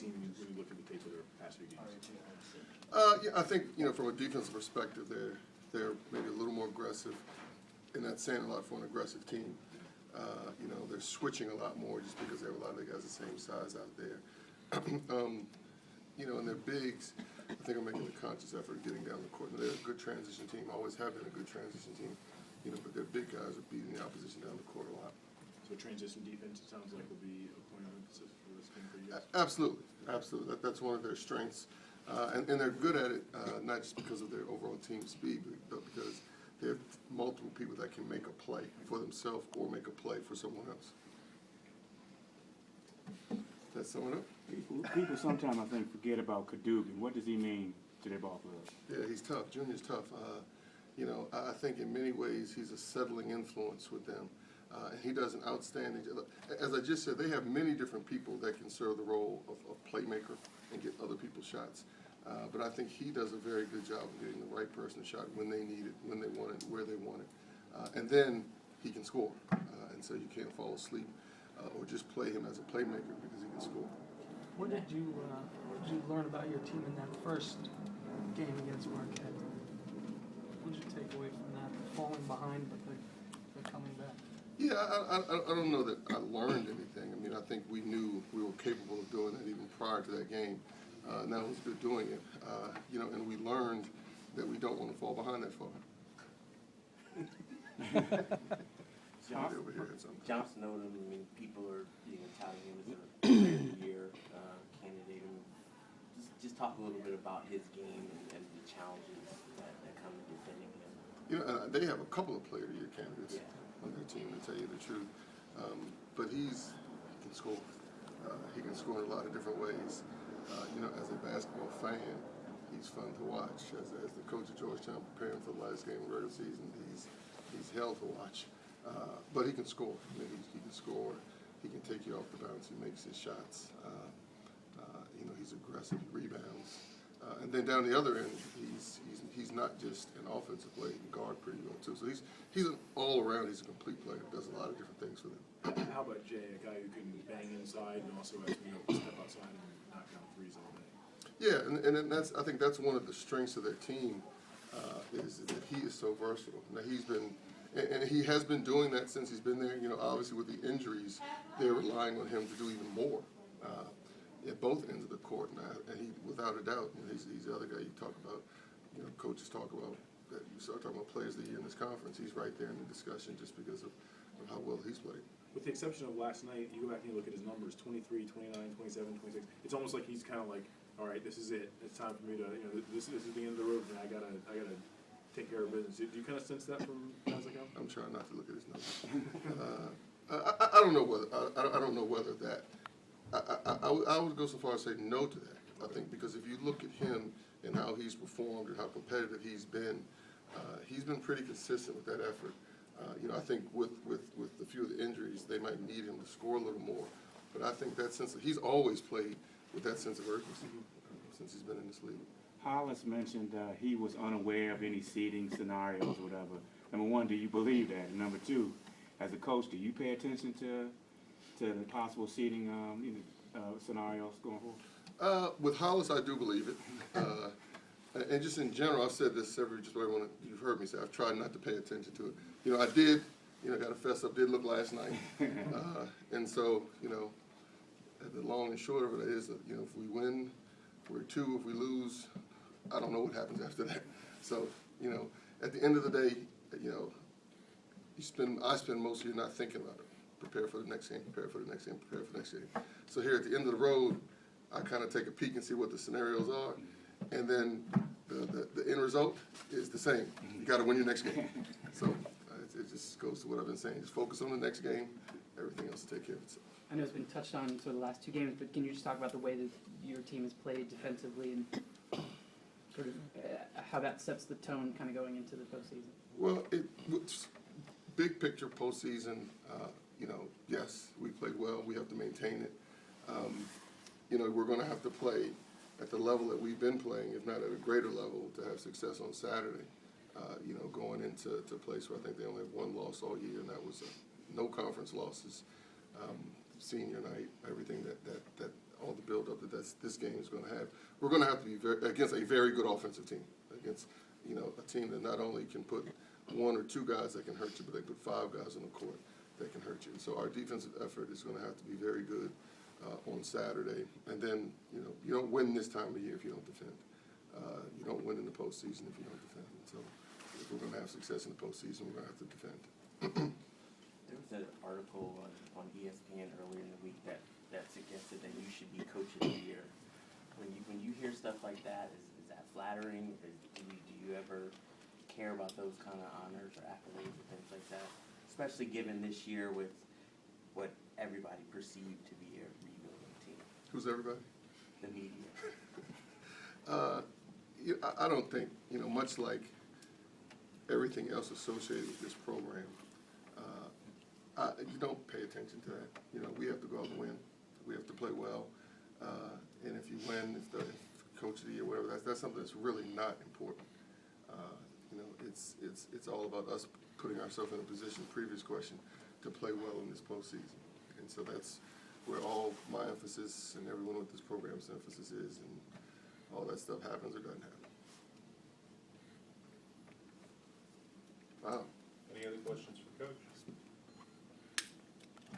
seen when you look at the tape of their past few games? Yeah, I think, from a defensive perspective, they're maybe a little more aggressive, and that's saying a lot for an aggressive team. They're switching a lot more just because they have a lot of the guys the same size out there. And their bigs, I think, are making a conscious effort of getting down the court. And they're a good transition team, always have been a good transition team, but their big guys are beating the opposition down the court a lot. So transition defense, it sounds like, will be a point of emphasis for this game for you guys? Absolutely, absolutely. That's one of their strengths. And they're good at it, not just because of their overall team speed, but because they have multiple people that can make a play for themselves or make a play for someone else. That's someone up? People sometimes, I think, forget about Kadugan. What does he mean to their ball players? Yeah, he's tough. Junior's tough. I think in many ways he's a settling influence with them. And he does an outstanding job. As I just said, they have many different people that can serve the role of playmaker and get other people shots. But I think he does a very good job of getting the right person shot when they need it, when they want it, where they want it. And then he can score. And so you can't fall asleep or just play him as a playmaker because he can score. What did you learn about your team in that first game against Marquette? What did you take away from that? Falling behind, but they're coming back. Yeah, I don't know that I learned anything. I mean, I think we knew we were capable of doing that even prior to that game. And that was good doing it. And we learned that we don't want to fall behind that far. Over here had something. Johnson Odom, I mean, people are touting him as a player of the year candidate. Just talk a little bit about his game and the challenges that come to defending him. They have a couple of player of the year candidates on their team, to tell you the truth. But he can score. He can score in a lot of different ways. As a basketball fan, he's fun to watch. As the coach of Georgetown preparing for the last game of the regular season, he's hell to watch. But he can score. He can score. He can take you off the bounce. He makes his shots. He's aggressive. He rebounds. And then down the other end, he's not just an offensive player. He can guard pretty well too. So he's an all around. He's a complete player. Does a lot of different things for them. How about Jay, a guy who can bang inside and also has to step outside and knock down threes all day? Yeah, and I think that's one of the strengths of their team is that he is so versatile. Now he has been doing that since he's been there. Obviously with the injuries, they're relying on him to do even more at both ends of the court. And he, without a doubt, he's the other guy you talk about. Coaches talk about that. You start talking about players of the year in this conference. He's right there in the discussion just because of how well he's played. With the exception of last night, you go back and you look at his numbers, 23, 29, 27, 26. It's almost like he's kind of like, all right, this is it. It's time for me to, this is the end of the road, and I gotta take care of business. Do you kind of sense that from guys like him? I'm trying not to look at his numbers. I don't know whether I don't know whether that. I would go so far as to say no to that. I think because if you look at him and how he's performed and how competitive he's been pretty consistent with that effort. I think with a few of the injuries, they might need him to score a little more. But I think that sense he's always played with that sense of urgency since he's been in this league. Hollis mentioned he was unaware of any seeding scenarios or whatever. Number one, do you believe that? And number two, as a coach, do you pay attention to the possible seeding scenarios going forward? With Hollis, I do believe it. And just in general, I've said this you've heard me say, I've tried not to pay attention to it. I did, got to fess up, did look last night. And so, the long and short of it is, if we win, we're 2. If we lose, I don't know what happens after that. So, at the end of the day, I spend most of the year not thinking about it. Prepare for the next game, prepare for the next game, prepare for the next game. So here at the end of the road, I kind of take a peek and see what the scenarios are. And then the end result is the same. You got to win your next game. So it just goes to what I've been saying. Just focus on the next game. Everything else will take care of itself. I know it's been touched on sort of the last 2 games, but can you just talk about the way that your team has played defensively and sort of how that sets the tone kind of going into the postseason? Well, big picture postseason, yes, we played well. We have to maintain it. We're going to have to play at the level that we've been playing, if not at a greater level, to have success on Saturday. Going into a place where I think they only have 1 loss all year, and that was no conference losses. senior night, everything that all the build up that this game is going to have. We're going to have to be against a very good offensive team, against a team that not only can put one or two guys that can hurt you, but they put five guys on the court that can hurt you. So our defensive effort is going to have to be very good on Saturday. And then you don't win this time of year if you don't defend. You don't win in the postseason if you don't defend. And so if we're going to have success in the postseason, we're going to have to defend. There was an article on ESPN earlier in the week that suggested that you should be Coach of the Year. When you hear stuff like that, is that flattering? Do you ever care about those kind of honors or accolades or things like that? Especially given this year with what everybody perceived to be a rebuilding team. Who's everybody? The media. I don't think, much like everything else associated with this program, you don't pay attention to that. We have to go out and win. We have to play well. And if you win, if the Coach of the Year, whatever, that's something that's really not important. It's all about us putting ourselves in a position, previous question, to play well in this postseason. And so that's where all my emphasis and everyone with this program's emphasis is, and all that stuff happens or doesn't happen. Wow.